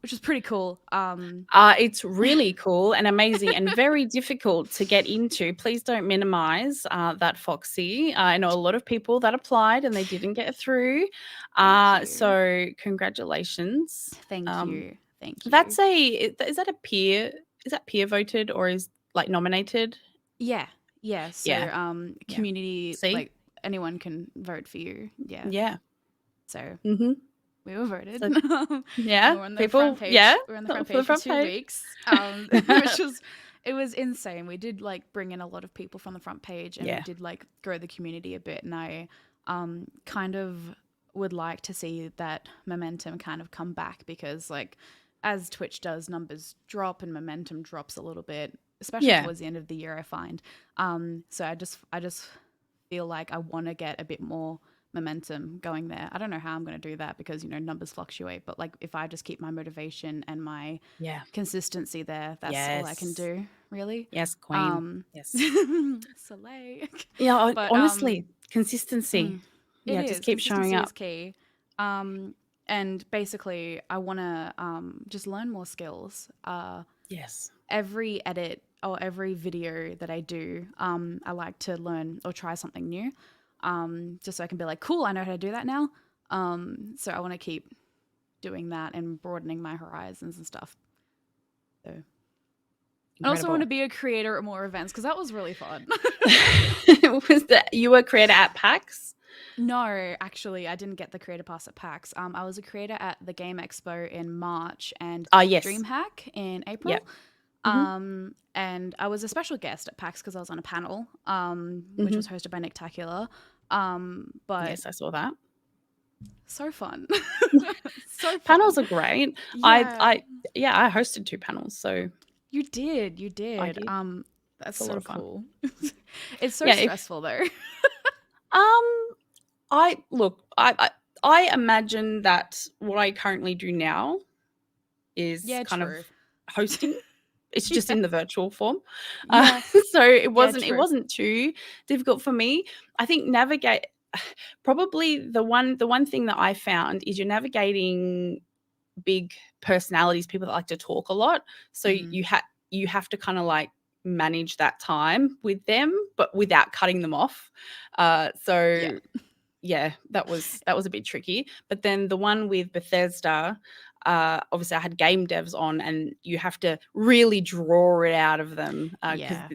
which is pretty cool. It's really cool and amazing and very difficult to get into. Please don't minimize that, Foxy. I know a lot of people that applied and they didn't get through. Thank you. So congratulations. Thank you. Thank you. That's is that a peer? Is that peer voted or is like nominated? Yeah. Yeah. So, Yeah. Yeah. community, See? like anyone can vote for you. Yeah. Yeah. So Mm-hmm. we were voted. So And yeah, we're on the front people. Yeah, page. We're on the front for the page for front two page. weeks, which was, it was insane. We did like bring in a lot of people from the front page, and we Yeah. did like grow the community a bit. And I kind of would like to see that momentum kind of come back, because like as Twitch does, numbers drop and momentum drops a little bit, especially Yeah. towards the end of the year, I find. So I just feel like I want to get a bit more momentum going there. I don't know how I'm going to do that because, you know, numbers fluctuate, but like if I just keep my motivation and my Yeah. consistency there, that's all I can Yes. do, really. Yes, queen. Um Yes. Soleil. Yeah, But honestly, consistency. it Yeah, just is. keep showing Consistency is up. key. And basically I want to just learn more skills. Yes. Every edit or every video that I do, I like to learn or try something new, just so I can be like, cool, I know how to do that now. So I want to keep doing that and broadening my horizons and stuff. So I also want Incredible. to be a creator at more events because that was really fun. Was that you were a creator at PAX? No, actually, I didn't get the creator pass at PAX. I was a creator at the Game Expo in March and Yes. DreamHack in April. Yep. Mm-hmm. And I was a special guest at PAX because I was on a panel, which Mm-hmm. was hosted by Nick Tacular. But Yes, I saw that. so fun. So fun. Panels are great. Yeah. I hosted 2 panels, so You did. You I did. did. That's It's a lot so of fun. cool. It's so Yeah, stressful though. um I look, I imagine that what I currently do now is Yeah, kind of true. hosting. It's just Yeah. in the virtual form. Yeah. So it Yeah, wasn't true. too difficult for me. I think navigate probably the one thing that I found is you're navigating big personalities, people that like to talk a lot. So you have to kind of like manage that time with them, but without cutting them off. Yeah. So yeah, that was a bit tricky. But then the one with Bethesda, obviously I had game devs on, and you have to really draw it out of them because Yeah.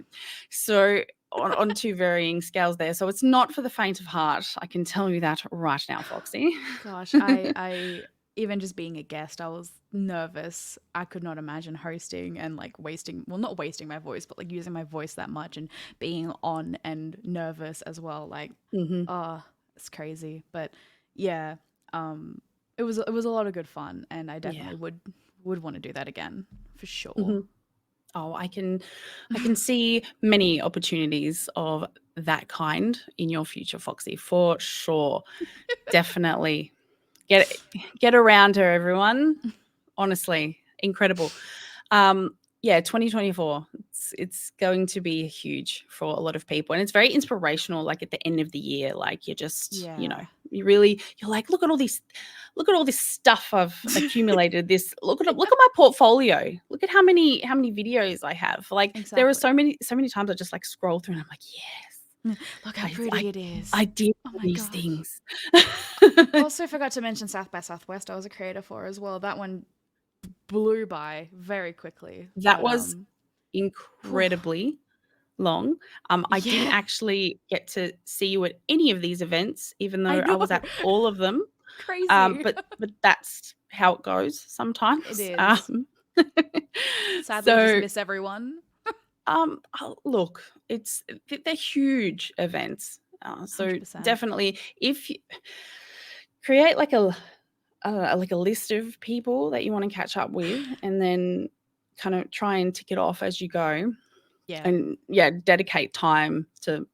so on 2 varying scales there. So it's not for the faint of heart. I can tell you that right now, Foxy. Gosh, I even just being a guest, I was nervous. I could not imagine hosting and like wasting, well, not wasting my voice, but like using my voice that much and being on and nervous as well. Like, Hmm. oh, it's crazy. But yeah, It was a lot of good fun, and I Yeah. definitely would want to do that again for sure. Mhm. Oh, I can see many opportunities of that kind in your future, Foxy, for sure. Definitely. Get get around her, everyone. Honestly, incredible. Yeah, 2024. It's going to be huge for a lot of people, and it's very inspirational. Like at the end of the year, like you're just, Yeah. you're like, look at all this stuff I've accumulated. This look at my portfolio. Look at how many videos I have. Like there are Exactly. so many times I just like scroll through and I'm like, yes, Look how I pretty I it is. I did Oh all my these gosh. things. Also forgot to mention South by Southwest. I was a creator for as well. That one blew by very quickly. That But was whew, incredibly long. I didn't yeah, actually get to see you at any of these events, even I though I know. was at all of them. Crazy. But that's how it goes It sometimes. is. Sadly, you just So miss everyone. look, they're huge events. So 100%. definitely, if you create like a list of people that you want to catch up with, and then kind of try and tick it off as you go, Yeah. and yeah, dedicate time to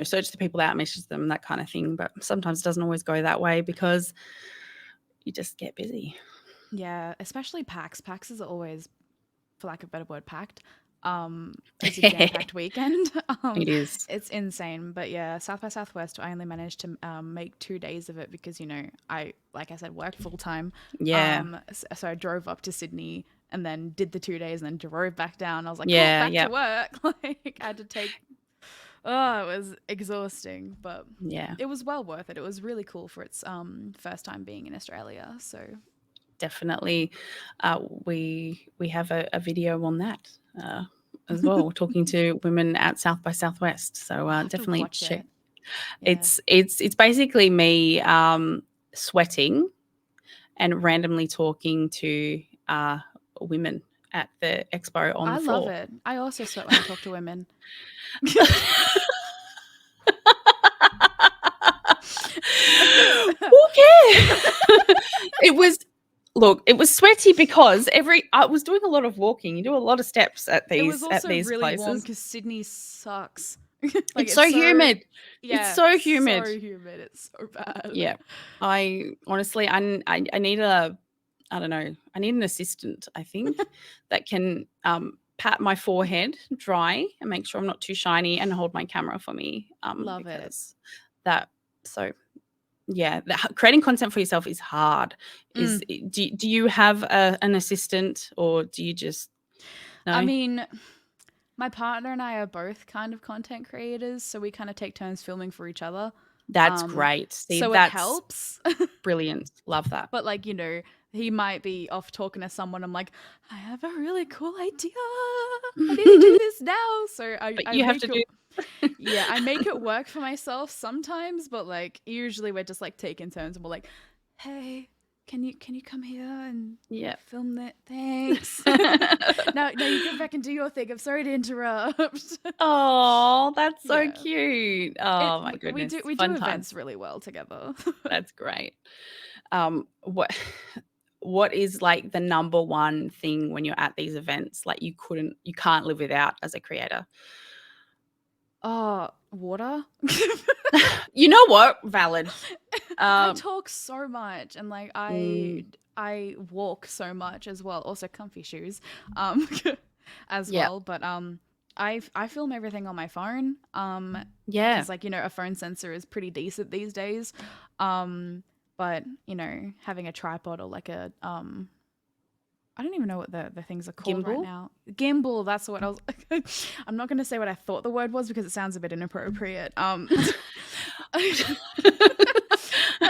search the people out, message them, that kind of thing. But sometimes it doesn't always go that way because you just get busy. Yeah. Especially PAX. PAX is always, for lack of a better word, packed. It's a It jam-packed weekend. is. It's insane. But yeah, South by Southwest, I only managed to make 2 days of it because I, like I said, work full time. Yeah. So I drove up to Sydney and then did the 2 days and then drove back down. I was like, cool, Yeah. back to Yeah. work. Like I had to take. Oh, it was exhausting, but Yeah. it was well worth it. It was really cool for its first time being in Australia. So Definitely. We have a video on that as well, talking to women at South by Southwest. So I'll have to definitely watch check. it. Yeah. It's basically me sweating and randomly talking to women at the expo on I the love floor. it. I also sweat when I talk to women. Okay. It was sweaty because I was doing a lot of walking. You do a lot of steps at It was also these really warm places. because Sydney sucks. Like It's so it's so, humid. It's yeah, so so humid. humid. It's so bad. Yeah. I honestly, I need a, I don't know, I need an assistant, I think, that can pat my forehead dry and make sure I'm not too shiny and hold my camera for me. Love it. Because that, so yeah, creating content for yourself is hard. Mm. Do you have an assistant, or do you just I no? mean, my partner and I are both kind of content creators, so we kind of take turns filming for each other. That's Um, great. See, so it that's helps. brilliant. Love that. But like, he might be off talking to someone. I'm like, I have a really cool idea. I need to do this now. So But I you have make to it. do. Yeah, I make it work for myself sometimes, but like usually we're just like taking turns and we're like, hey, can you come here and Yeah. film that? Thanks. No, you go back and do your thing. I'm sorry to interrupt. Oh, that's so Yeah. cute. It Oh my we goodness. do Fun events times. really well together. That's great. What what is like the number one thing when you're at these events, like you can't live without as a creator? Oh, water. You know what? Valid. I Um, talk so much and like mm, I walk so much as well. Also comfy shoes, as yeah. well. But I film everything on my phone. Yeah. Because like a phone sensor is pretty decent these days. Um, but having a tripod or like a I don't even know what the things are called right Gimbal. now. Gimbal, that's what I was. I'm not going to say what I thought the word was because it sounds a bit inappropriate. Like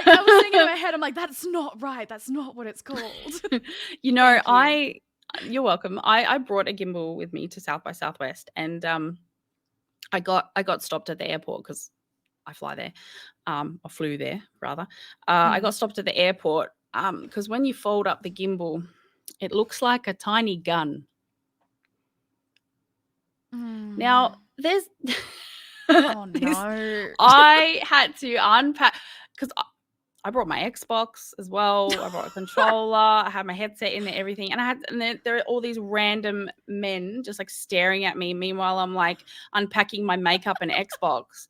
I was thinking in my head, I'm like, that's not right. That's not what it's called. You know, Thank you. you're welcome. I brought a gimbal with me to South by Southwest, and I got stopped at the airport because I fly there. I flew there rather. I got Mm. stopped at the airport because when you fold up the gimbal, it looks like a tiny gun. Mm. Now there's Oh this. no. I had to unpack because I brought my Xbox as well. I brought a controller. I had my headset in there, everything. And there are all these random men just like staring at me. Meanwhile, I'm like unpacking my makeup and Xbox,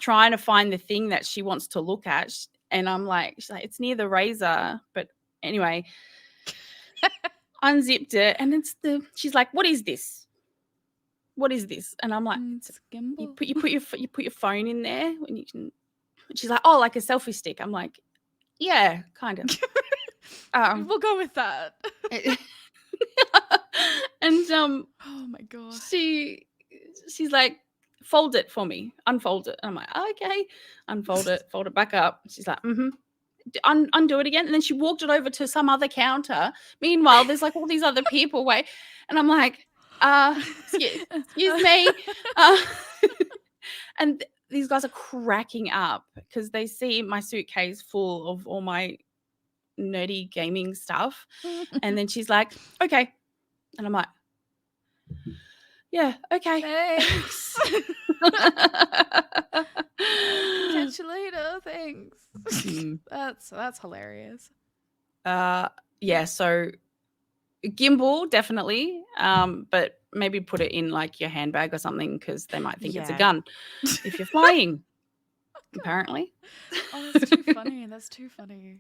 trying to find the thing that she wants to look at. And I'm like, she's like, it's near the razor. But anyway, unzipped it. And she's like, what is this? What is this? And I'm like, It's gimbal. you put your phone in there when you can. She's like, oh, like a selfie stick. I'm like, yeah, kind of. We'll go with that. And oh my god. she's like, fold it for me, unfold it. I'm like, oh, okay, unfold it, fold it back up. She's like, undo it again. And then she walked it over to some other counter. Meanwhile, there's like all these other people wait, and I'm like, excuse me, and these guys are cracking up because they see my suitcase full of all my nerdy gaming stuff. And then she's like, okay. And I'm like, yeah, okay. Thanks. Catch you later. Thanks. That's hilarious. Yeah, so gimbal definitely, but maybe put it in like your handbag or something because they might think it's a gun if you're flying. Apparently. Oh, that's too funny. That's too funny.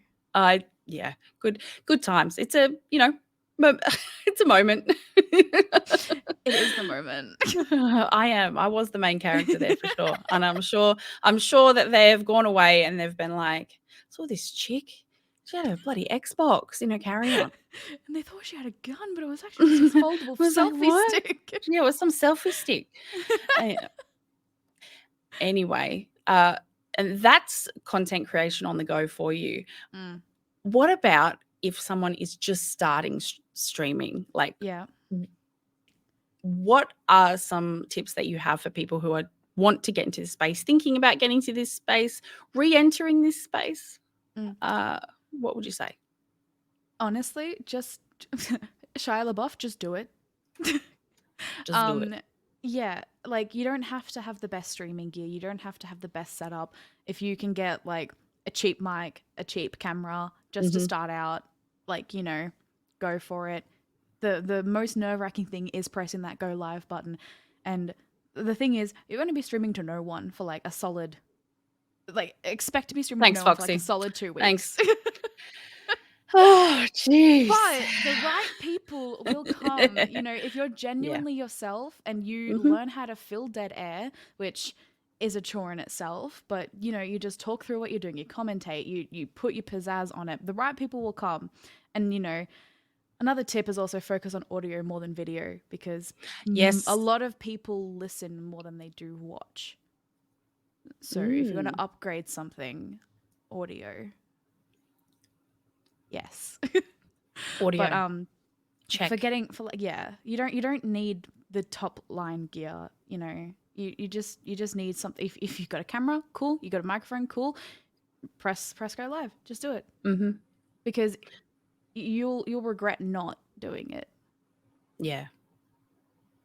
Yeah, good times. It's a it's a moment. It is the moment. I was the main character there for sure, and I'm sure that they have gone away and they've been like, saw this chick. She had a bloody Xbox in her carry-on. And they thought she had a gun, but it was actually just this foldable selfie stick. Yeah, it was some selfie stick. Anyway, and that's content creation on the go for you. What about if someone is just starting streaming? Like, what are some tips that you have for people who want to get into this space, thinking about getting into this space, re-entering this space? What would you say? Honestly, just Shia LaBeouf, just do it. Just do it. Yeah, like you don't have to have the best streaming gear. You don't have to have the best setup. If you can get like a cheap mic, a cheap camera, just to start out, like, you know, go for it. The most nerve-wracking thing is pressing that go live button. And the thing is, you're going to be streaming to no one for like a solid, like expect to be streaming to no one for like a solid 2 weeks. Thanks. Oh, jeez. But the right people will come. You know, if you're genuinely yourself and you learn how to fill dead air, which is a chore in itself, but, you know, you just talk through what you're doing, you commentate, you put your pizzazz on it, the right people will come. And, you know, another tip is also focus on audio more than video, because a lot of people listen more than they do watch. So if you're going to upgrade something, audio. Yes. Audio. But check. You don't need the top line gear, you know. You just need something. If you've got a camera, cool. You got a microphone, cool. Press go live. Just do it. Because you'll regret not doing it. Yeah.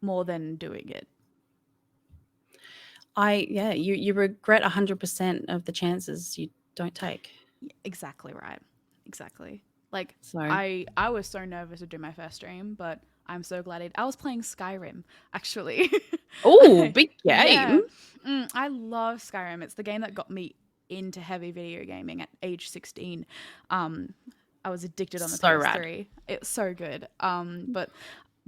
More than doing it. You regret 100% of the chances you don't take. Exactly right. Exactly. Like, I was so nervous to do my first stream, but I'm so glad I was playing Skyrim, actually. Oh, big game. Yeah. I love Skyrim. It's the game that got me into heavy video gaming at age 16. I was addicted on the PS3. Rad. It's so good. But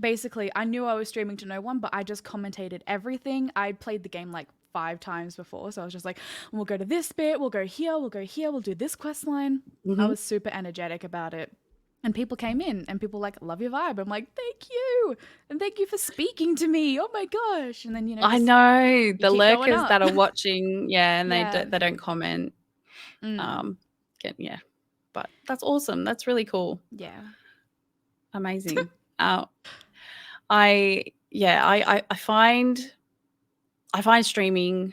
basically, I knew I was streaming to no one, but I just commentated everything. I played the game like 5 times before, so I was just like, we'll go to this bit, we'll go here, we'll do this quest line. I was super energetic about it, and people came in and people like, love your vibe. I'm like, thank you, and thank you for speaking to me. Oh my gosh. And then, you know, I know the lurkers that are watching, and they don't comment. But that's awesome. That's really cool. Yeah, amazing. I find streaming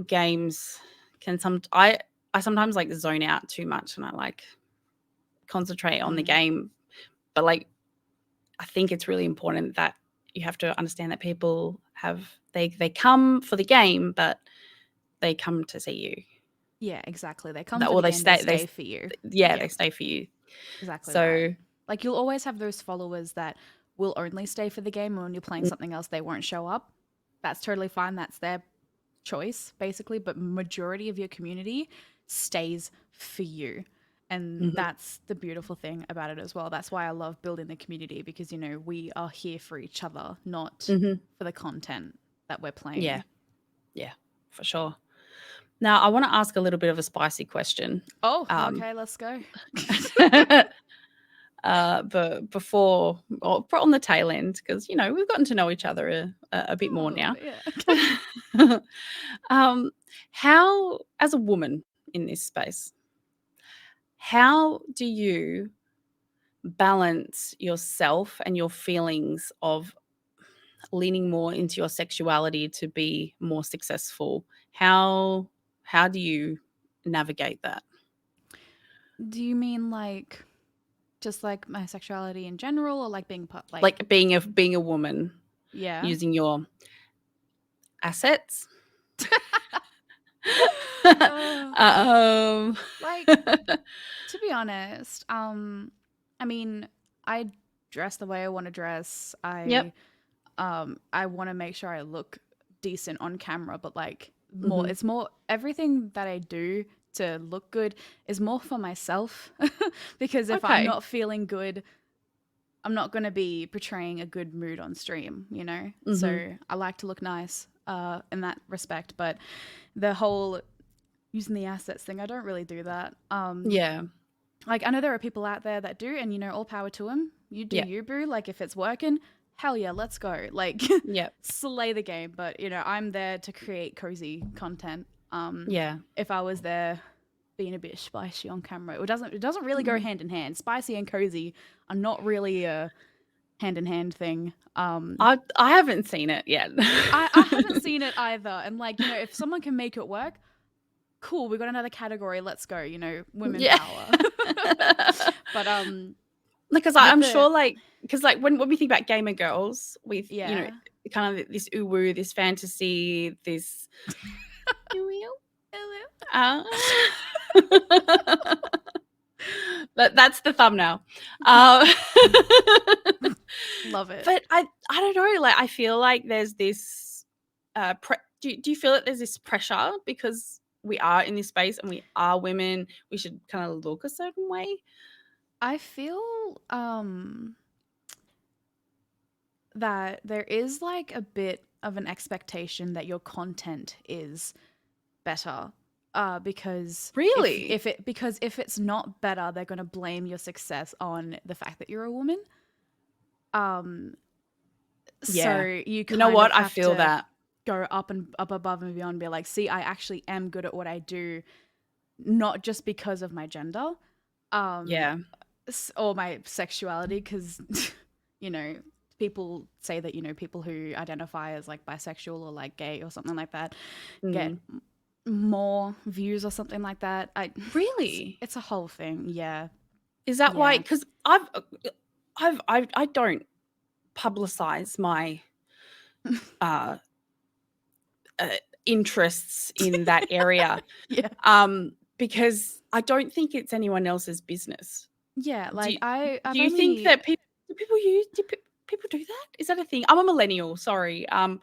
games can I sometimes like zone out too much, and I like concentrate on the game. But like, I think it's really important that you have to understand that people they come for the game, but they come to see you. Yeah, exactly. They come That for or the they game, they stay stay for you. yeah, Yeah, they stay for you. exactly right. So Like you'll always have those followers that will only stay for the game, and when you're playing something else, they won't show up. That's totally fine. That's their choice, basically. But majority of your community stays for you. And mhm, that's the beautiful thing about it as well. That's why I love building the community because, you know, we are here for each other, not mhm. for the content that we're Yeah, playing. yeah, for sure. Now I wanna ask a little bit of a spicy question. Oh, Um, okay, let's go. but before or on the tail end, because we've gotten to know each other a bit more Oh, now. yeah. um, how, as a woman in this space, how do you balance yourself and your feelings of leaning more into your sexuality to be more successful? How do you navigate that? Do you mean like just like my sexuality in general or like being part like Like being a woman yeah. using your assets. uh, um, like to be honest, I mean, I dress the way I want to dress. yep. I want to make sure I look decent on camera, but like more Hmm. it's more everything that I do to look good is more for myself because if I'm Okay. not feeling good, I'm not going to be portraying a good mood on stream, you know? Hmm. So I like to look nice in that respect, but the whole using the assets thing, I don't really do that. Yeah. Like I know there are people out there that do, and you know, all power to them. You do Yeah. you, boo. Like if it's working, hell yeah, let's go. Like Yeah. slay the game. But you know, I'm there to create cozy content. Yeah. If I was there being a bit spicy on camera, it doesn't really go Mhm. hand in hand. Spicy and cozy are not really a hand in hand thing. I haven't seen it yet. I haven't seen it either, and like you know, if someone can make it work, cool. We got another category. Let's go. You know, women Yeah. power. But Because with I'm the sure, like, because like when we think about gamer girls with yeah. kind of this uwu, this fantasy, this uh, that's the thumbnail. Uh, Love it. but I don't know. Like I feel like there's this. Do you feel that there's this pressure because we are in this space and we are women? We should kind of look a certain way. I feel that there is like a bit of an expectation that your content is better. Because Really? if it's not better, they're gonna blame your success on the fact that you're a woman. Um, Yeah. so you You know kind of what? I have feel to that. go up and up above and beyond, and be like, see, I actually am good at what I do, not just because of my gender. Um, Yeah. or my sexuality because you know people say that you know people who identify as like bisexual or like gay or something like that get Mm. more views or something like that. Really? It's a whole thing. Yeah. Is that why? Yeah. Because I don't publicize my uh, uh, interests in that area, Yeah. because I don't think it's anyone else's business. Yeah, Do like you, I've do you think only that people do that? Is that a thing? I'm a millennial. Sorry. I,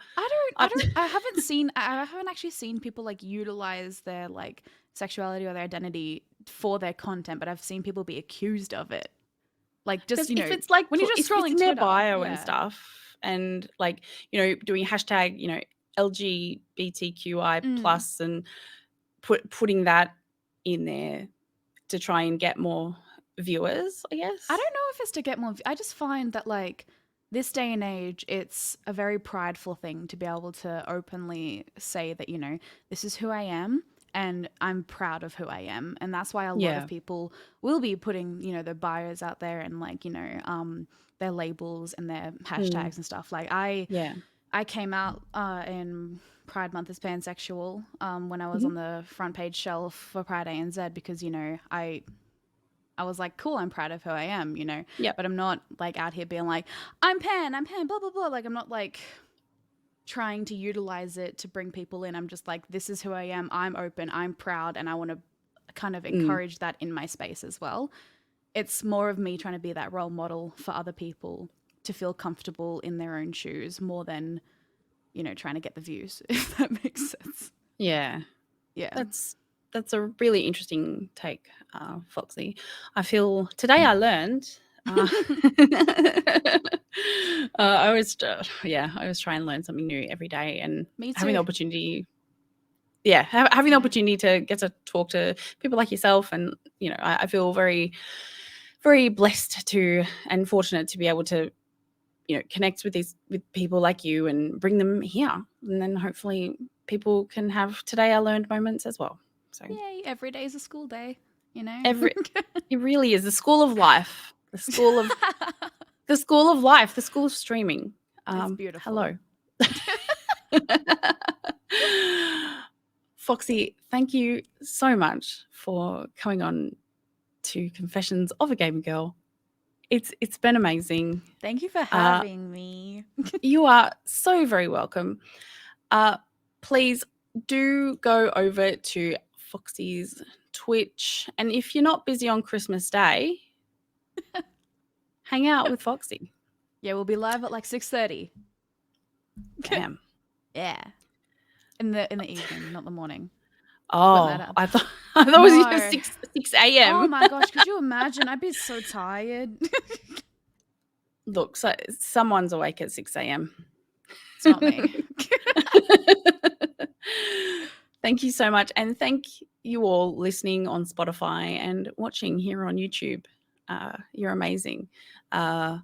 I haven't actually seen people like utilize their like sexuality or their identity for their content, but I've seen people be accused of it. Like just, because you if know, it's like when you're just if it's scrolling in their Twitter. bio and Yeah. stuff, and like doing hashtag LGBTQI Mm. plus and putting that in there to try and get more viewers, I I guess. don't know if it's to get more. I just find that like this day and age, it's a very prideful thing to be able to openly say that you know this is who I am and I'm proud of who I am, and that's why a lot of Yeah. people will be putting you know their bios out there and like you know their labels and their Mm, hashtags and stuff. Like yeah. I came out in Pride Month as pansexual when I was Mhm. on the front page shelf for Pride ANZ because you know I was like, cool, I'm proud of who I am, you know, Yep. but I'm not like out here being like, I'm pan, blah, blah, blah. Like, I'm not like trying to utilize it to bring people in. I'm just like, this is who I am. I'm open. I'm proud. And I want to kind of encourage that in my space as well. It's more of me trying to be that role model for other people to feel comfortable in their own shoes more than, you know, trying to get the views, if that makes sense. Yeah. Yeah. That's a really interesting take, Foxy. I feel today I learned. I always try and learn something new every day, and Me too. having the opportunity. Yeah, having the opportunity to get to talk to people like yourself, and you know, I feel very, very blessed to and fortunate to be able to, you know, connect with people like you and bring them here, and then hopefully people can have today I learned moments as well. So Yay, every day is a school day, you know? it really is the school of life, the school of life, the school of streaming. It's beautiful. Hello. Foxy, thank you so much for coming on to Confessions of a Gamer Girl. It's been amazing. Thank you for having me. You are so very welcome. Please do go over to Foxy's Twitch, and if you're not busy on Christmas Day, hang out with Foxy. Yeah, we'll be live at like 6:30. Damn. Yeah. In the evening, not the morning. Oh, I thought it was 6 a.m. Oh my gosh, could you imagine? I'd be so tired. Look, so someone's awake at 6 a.m. It's not me. Thank you so much. And thank you all listening on Spotify and watching here on YouTube. You're amazing. Thank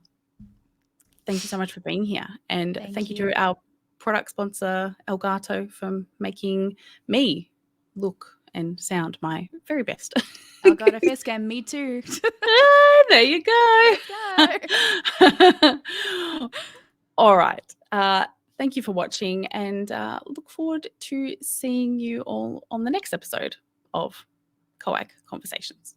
you so much for being here. And thank you to our product sponsor, Elgato, for making me look and sound my very best. Elgato face cam, me too. There you go. All right. Thank you for watching, and look forward to seeing you all on the next episode of COAGG Conversations.